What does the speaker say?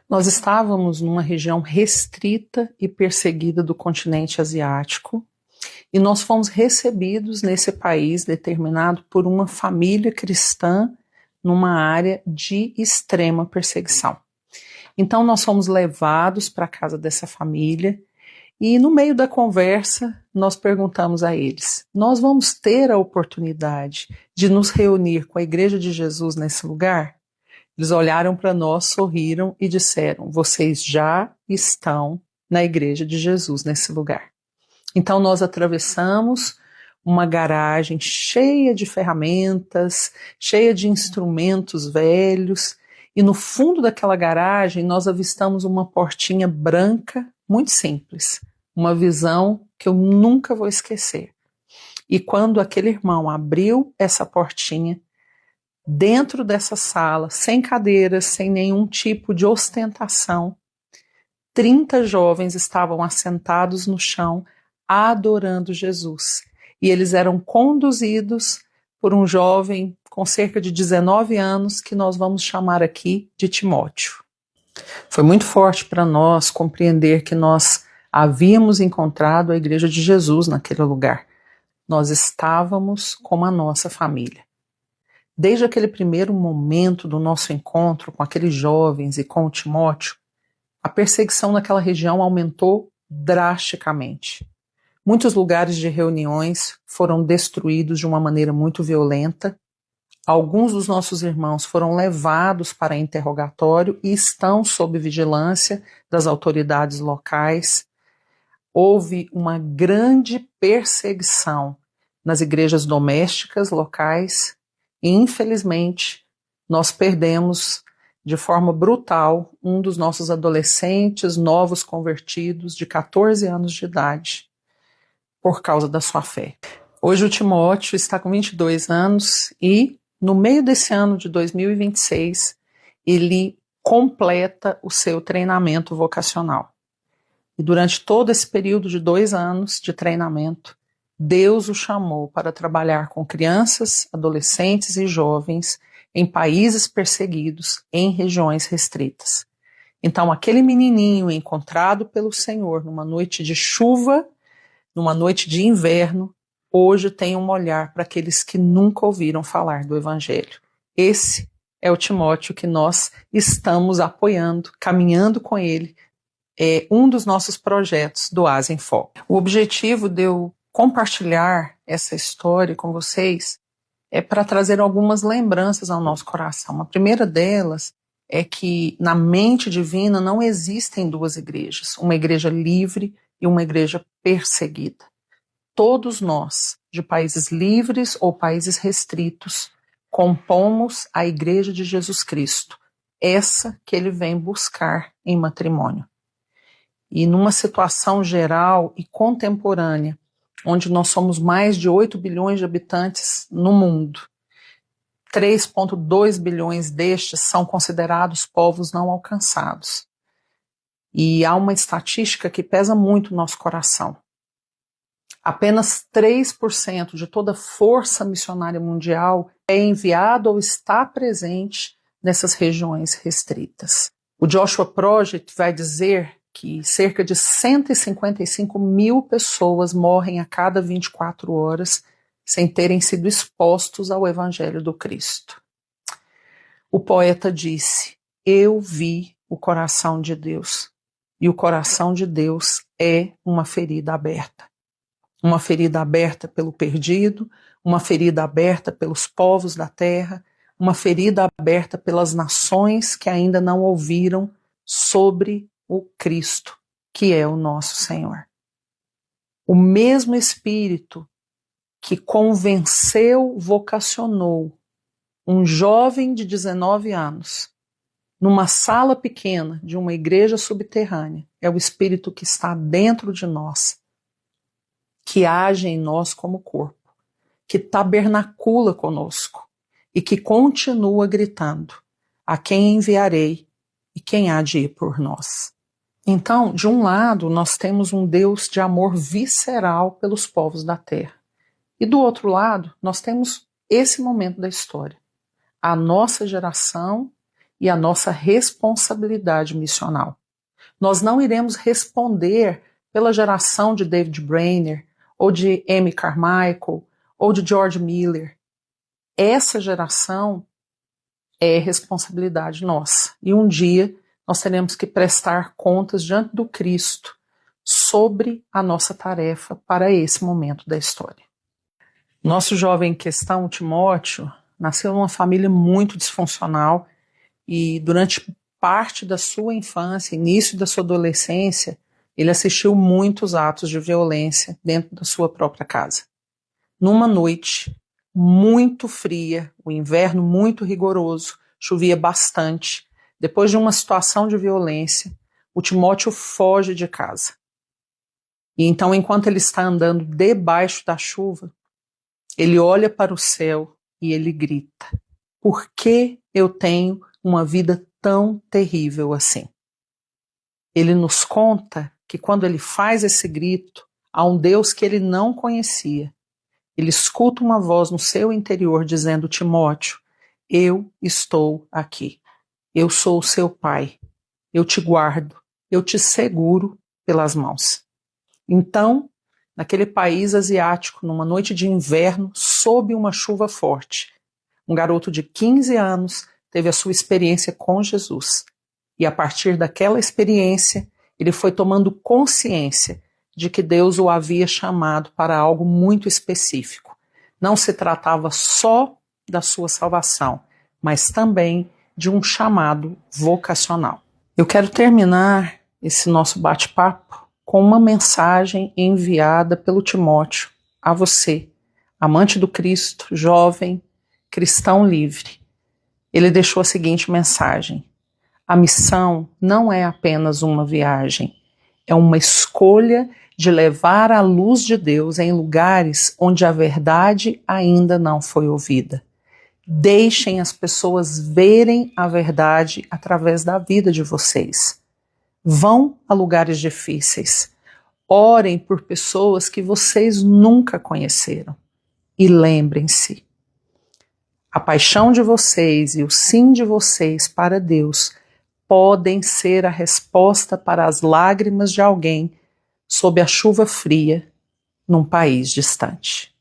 Nós estávamos numa região restrita e perseguida do continente asiático e nós fomos recebidos nesse país determinado por uma família cristã numa área de extrema perseguição. Então nós fomos levados para a casa dessa família e no meio da conversa nós perguntamos a eles: nós vamos ter a oportunidade de nos reunir com a Igreja de Jesus nesse lugar? Eles olharam para nós, sorriram e disseram: vocês já estão na Igreja de Jesus nesse lugar. Então nós atravessamos uma garagem cheia de ferramentas, cheia de instrumentos velhos, e no fundo daquela garagem nós avistamos uma portinha branca, muito simples, uma visão que eu nunca vou esquecer. E quando aquele irmão abriu essa portinha, dentro dessa sala, sem cadeiras, sem nenhum tipo de ostentação, 30 jovens estavam assentados no chão, adorando Jesus. E eles eram conduzidos por um jovem com cerca de 19 anos, que nós vamos chamar aqui de Timóteo. Foi muito forte para nós compreender que nós havíamos encontrado a Igreja de Jesus naquele lugar. Nós estávamos como a nossa família. Desde aquele primeiro momento do nosso encontro com aqueles jovens e com o Timóteo, a perseguição naquela região aumentou drasticamente. Muitos lugares de reuniões foram destruídos de uma maneira muito violenta. Alguns dos nossos irmãos foram levados para interrogatório e estão sob vigilância das autoridades locais. Houve uma grande perseguição nas igrejas domésticas locais e, infelizmente, nós perdemos de forma brutal um dos nossos adolescentes novos convertidos de 14 anos de idade por causa da sua fé. Hoje o Timóteo está com 22 anos e, no meio desse ano de 2026, ele completa o seu treinamento vocacional. E durante todo esse período de 2 anos de treinamento, Deus o chamou para trabalhar com crianças, adolescentes e jovens em países perseguidos, em regiões restritas. Então, aquele menininho encontrado pelo Senhor numa noite de chuva, numa noite de inverno, hoje tem um olhar para aqueles que nunca ouviram falar do Evangelho. Esse é o Timóteo que nós estamos apoiando, caminhando com ele. É um dos nossos projetos do Ásia em Foco. O objetivo de eu compartilhar essa história com vocês é para trazer algumas lembranças ao nosso coração. A primeira delas é que na mente divina não existem duas igrejas, uma igreja livre e uma igreja perseguida. Todos nós, de países livres ou países restritos, compomos a Igreja de Jesus Cristo, essa que ele vem buscar em matrimônio. E numa situação geral e contemporânea, onde nós somos mais de 8 bilhões de habitantes no mundo, 3,2 bilhões destes são considerados povos não alcançados. E há uma estatística que pesa muito no nosso coração. Apenas 3% de toda a força missionária mundial é enviada ou está presente nessas regiões restritas. O Joshua Project vai dizer que cerca de 155 mil pessoas morrem a cada 24 horas sem terem sido expostos ao Evangelho do Cristo. O poeta disse: eu vi o coração de Deus, e o coração de Deus é uma ferida aberta. Uma ferida aberta pelo perdido, uma ferida aberta pelos povos da terra, uma ferida aberta pelas nações que ainda não ouviram sobre o Cristo, que é o nosso Senhor. O mesmo Espírito que convenceu, vocacionou um jovem de 19 anos numa sala pequena de uma igreja subterrânea, é o Espírito que está dentro de nós, que age em nós como corpo, que tabernacula conosco e que continua gritando: a quem enviarei e quem há de ir por nós? Então, de um lado, nós temos um Deus de amor visceral pelos povos da terra. E do outro lado, nós temos esse momento da história. A nossa geração e a nossa responsabilidade missional. Nós não iremos responder pela geração de David Brainerd, ou de Amy Carmichael, ou de George Miller. Essa geração é responsabilidade nossa. E um dia nós teremos que prestar contas diante do Cristo sobre a nossa tarefa para esse momento da história. Nosso jovem em questão, Timóteo, nasceu numa família muito disfuncional e durante parte da sua infância, início da sua adolescência, ele assistiu muitos atos de violência dentro da sua própria casa. Numa noite muito fria, o inverno muito rigoroso, chovia bastante. Depois de uma situação de violência, o Timóteo foge de casa. E então, enquanto ele está andando debaixo da chuva, ele olha para o céu e ele grita: por que eu tenho uma vida tão terrível assim? Ele nos conta que quando ele faz esse grito a um Deus que ele não conhecia, ele escuta uma voz no seu interior dizendo: Timóteo, eu estou aqui. Eu sou o seu pai. Eu te guardo. Eu te seguro pelas mãos. Então, naquele país asiático, numa noite de inverno, sob uma chuva forte, um garoto de 15 anos teve a sua experiência com Jesus. E a partir daquela experiência, ele foi tomando consciência de que Deus o havia chamado para algo muito específico. Não se tratava só da sua salvação, mas também de um chamado vocacional. Eu quero terminar esse nosso bate-papo com uma mensagem enviada pelo Timóteo a você, amante do Cristo, jovem, cristão livre. Ele deixou a seguinte mensagem: a missão não é apenas uma viagem, é uma escolha de levar a luz de Deus em lugares onde a verdade ainda não foi ouvida. Deixem as pessoas verem a verdade através da vida de vocês. Vão a lugares difíceis. Orem por pessoas que vocês nunca conheceram. E lembrem-se, a paixão de vocês e o sim de vocês para Deus podem ser a resposta para as lágrimas de alguém sob a chuva fria num país distante.